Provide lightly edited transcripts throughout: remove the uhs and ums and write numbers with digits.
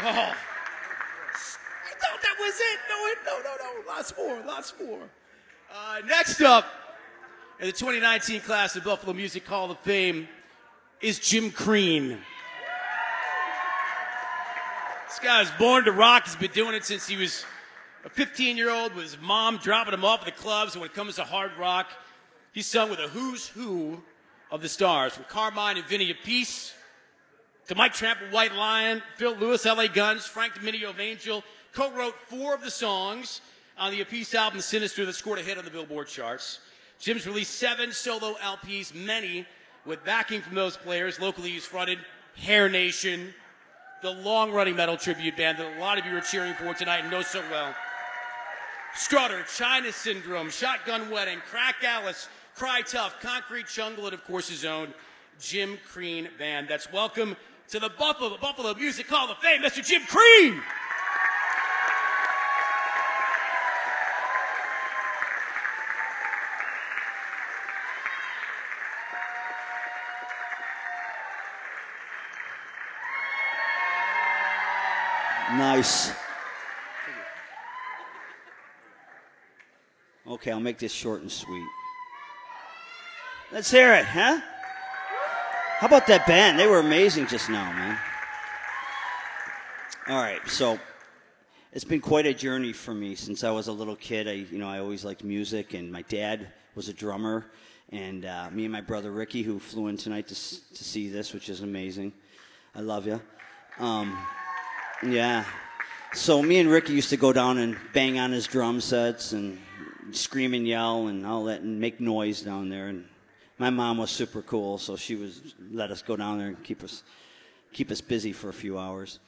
Oh. I thought that was it. No. Lots more. Next up, in the 2019 class of Buffalo Music Hall of Fame is Jim Crean. This guy was born to rock. He's been doing it since he was a 15-year-old with his mom dropping him off at the clubs. And when it comes to hard rock, he's sung with a who's who of the stars, from Carmine and Vinny Appice to Mike Tramp, White Lion, Phil Lewis, L.A. Guns, Frank Dominio of Angel. Co-wrote 4 of the songs on the Appice album Sinister that scored a hit on the Billboard charts. Jim's released 7 solo LPs, many with backing from those players. Locally, he's fronted Hair Nation, the long-running metal tribute band that a lot of you are cheering for tonight and know so well. Strutter, China Syndrome, Shotgun Wedding, Crack Alice, Cry Tough, Concrete Jungle, and of course his own Jim Crean band. That's welcome to the Buffalo Music Hall of Fame, Mr. Jim Crean! Nice. Okay, I'll make this short and sweet. Let's hear it, huh? How about that band? They were amazing just now, man. All right, so it's been quite a journey for me since I was a little kid. I always liked music, and my dad was a drummer, and me and my brother Ricky, who flew in tonight to see this, which is amazing. I love you. Yeah. So me and Ricky used to go down and bang on his drum sets and scream and yell and all that and make noise down there. And my mom was super cool, so she let us go down there and keep us busy for a few hours.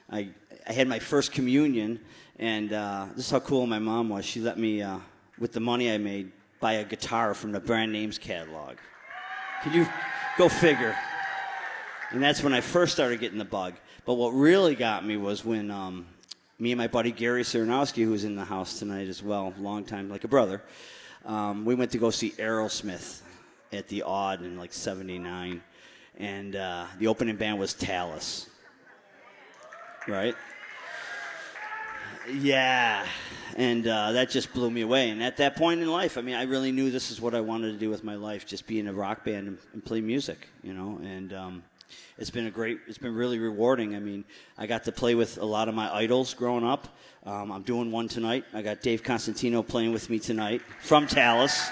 I had my first communion, and this is how cool my mom was. She let me, with the money I made, buy a guitar from the Brand Names catalog. Can you go figure? And that's when I first started getting the bug. But what really got me was when me and my buddy Gary Cernowski, who's in the house tonight as well, long time, like a brother, we went to go see Aerosmith at the Odd in like '79. And the opening band was Talus. Right? Yeah. And that just blew me away. And at that point in life, I really knew this is what I wanted to do with my life, just be in a rock band and play music, And it's been really rewarding. I got to play with a lot of my idols growing up. I'm doing one tonight. I got Dave Constantino playing with me tonight from Talus.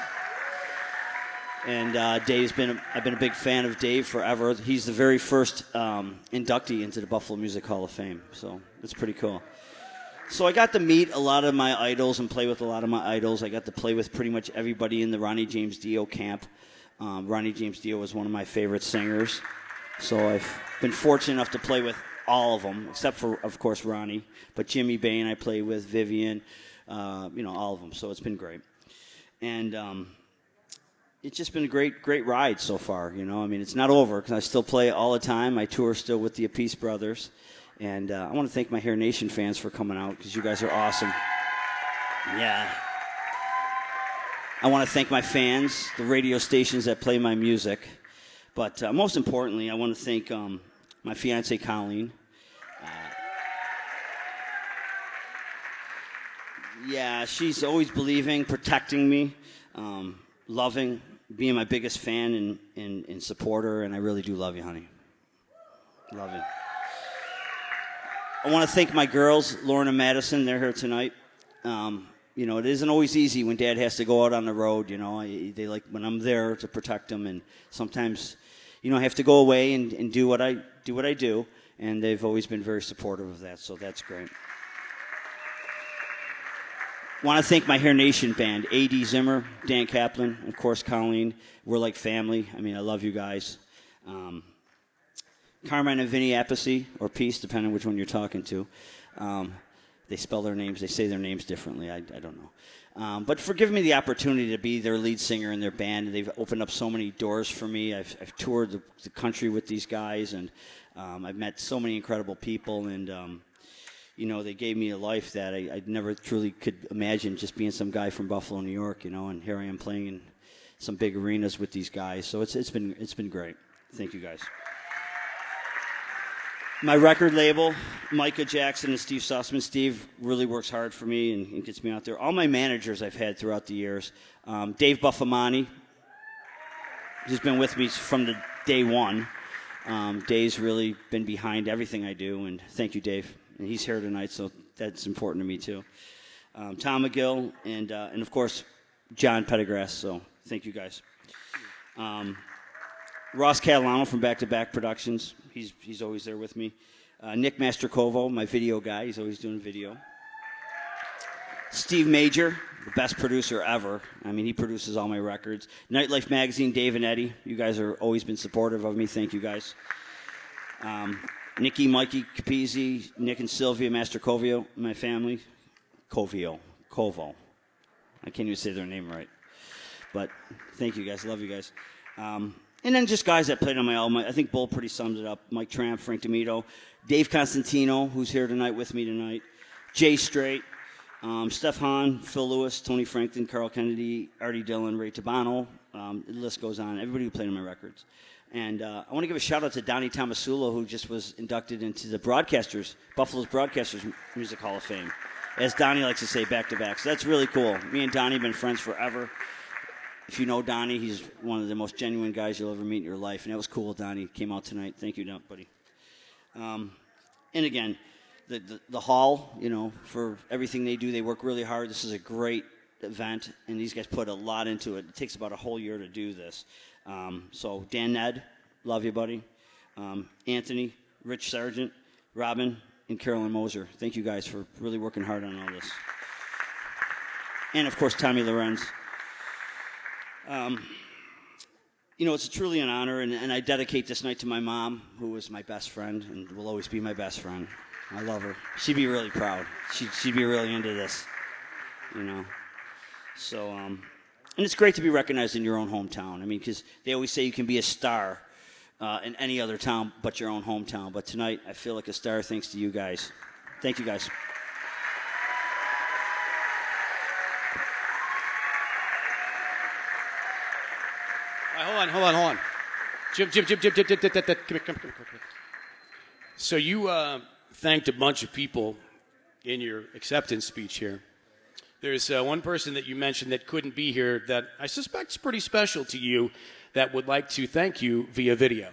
And I've been a big fan of Dave forever. He's the very first inductee into the Buffalo Music Hall of Fame. So it's pretty cool. So I got to meet a lot of my idols and play with a lot of my idols. I got to play with pretty much everybody in the Ronnie James Dio camp. Ronnie James Dio was one of my favorite singers. So I've been fortunate enough to play with all of them, except for, of course, Ronnie. But Jimmy Bain I played with, Vivian, all of them. So it's been great. And it's just been a great ride so far, It's not over because I still play all the time. I tour still with the Appice Brothers. And I want to thank my Hair Nation fans for coming out because you guys are awesome. Yeah. I want to thank my fans, the radio stations that play my music. But most importantly, I want to thank my fiancée, Colleen. She's always believing, protecting me, loving, being my biggest fan and supporter, and I really do love you, honey. Love you. I want to thank my girls, Lauren and Madison. They're here tonight. It isn't always easy when Dad has to go out on the road. They like when I'm there to protect them, and sometimes, I have to go away and do what I do, and they've always been very supportive of that. So that's great. Want to thank my Hair Nation band, A.D. Zimmer, Dan Kaplan, of course Colleen. We're like family. I love you guys. Carmine and Vinny Appice, or Peace, depending on which one you're talking to. They spell their names, they say their names differently. I don't know. But for giving me the opportunity to be their lead singer in their band. They've opened up so many doors for me. I've toured the country with these guys, and I've met so many incredible people, and they gave me a life that I never truly could imagine, just being some guy from Buffalo, New York, and here I am playing in some big arenas with these guys. So it's been great. Thank you guys. My record label, Micah Jackson and Steve Sussman. Steve really works hard for me and gets me out there. All my managers I've had throughout the years. Dave Buffamani, who's been with me from the day one. Dave's really been behind everything I do, and thank you, Dave. And he's here tonight, so that's important to me, too. Tom McGill, and of course, John Pettigrass, so thank you, guys. Ross Catalano from Back to Back Productions. He's always there with me. Nick Mastrocovo, my video guy. He's always doing video. Steve Major, the best producer ever. I mean, he produces all my records. Nightlife Magazine, Dave and Eddie. You guys have always been supportive of me. Thank you, guys. Nikki, Mikey Capizzi, Nick and Sylvia Mastrocovio, my family. Covo. I can't even say their name right. But thank you, guys. Love you guys. And then just guys that played on my album. I think Bull pretty sums it up. Mike Tramp, Frank D'Amito, Dave Constantino, who's here tonight with me tonight, Jay Strait, Steph Hahn, Phil Lewis, Tony Franklin, Carl Kennedy, Artie Dillon, Ray Tabano. The list goes on. Everybody who played on my records. And I want to give a shout-out to Donnie Tomasulo, who just was inducted into the Buffalo's Broadcasters Music Hall of Fame. As Donnie likes to say, back-to-back. So that's really cool. Me and Donnie have been friends forever. If you know Donnie, he's one of the most genuine guys you'll ever meet in your life. And that was cool. Donnie came out tonight. Thank you, buddy. And again, the hall, for everything they do, they work really hard. This is a great event, and these guys put a lot into it. It takes about a whole year to do this. So Dan Ned, love you, buddy. Anthony, Rich Sargent, Robin, and Carolyn Moser. Thank you guys for really working hard on all this. And, of course, Tommy Lorenz. It's truly an honor, and I dedicate this night to my mom, who was my best friend and will always be my best friend. I love her. She'd be really proud. She'd be really into this, So, and it's great to be recognized in your own hometown. I mean, because they always say you can be a star in any other town but your own hometown. But tonight, I feel like a star thanks to you guys. Thank you, guys. Hold on. Jim. Come here. So you thanked a bunch of people in your acceptance speech here. There's one person that you mentioned that couldn't be here that I suspect is pretty special to you that would like to thank you via video.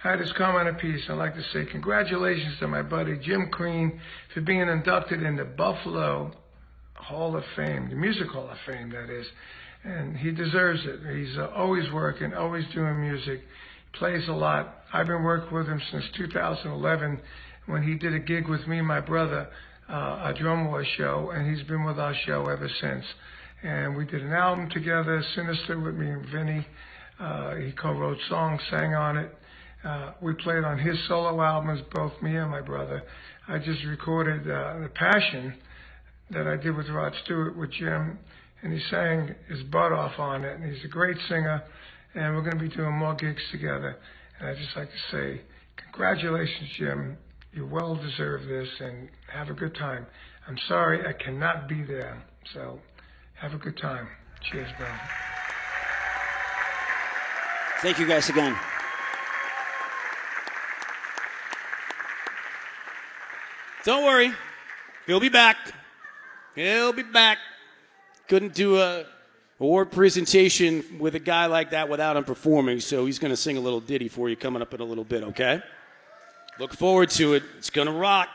Hi, this is Carmine Apiece. I'd like to say congratulations to my buddy Jim Crean for being inducted in the Buffalo Hall of Fame, the Music Hall of Fame, that is. And he deserves it. He's always working, always doing music, plays a lot. I've been working with him since 2011 when he did a gig with me and my brother, a Drum War show, and he's been with our show ever since. And we did an album together, Sinister, with me and Vinny. He co-wrote songs, sang on it. We played on his solo albums, both me and my brother. I just recorded The Passion that I did with Rod Stewart with Jim, and he sang his butt off on it, and he's a great singer, and we're going to be doing more gigs together. And I'd just like to say, congratulations, Jim. You well deserve this, and have a good time. I'm sorry I cannot be there, so have a good time. Cheers, bro. Thank you guys again. Don't worry. He'll be back. Couldn't do a award presentation with a guy like that without him performing, so he's going to sing a little ditty for you coming up in a little bit, okay? Look forward to it. It's going to rock.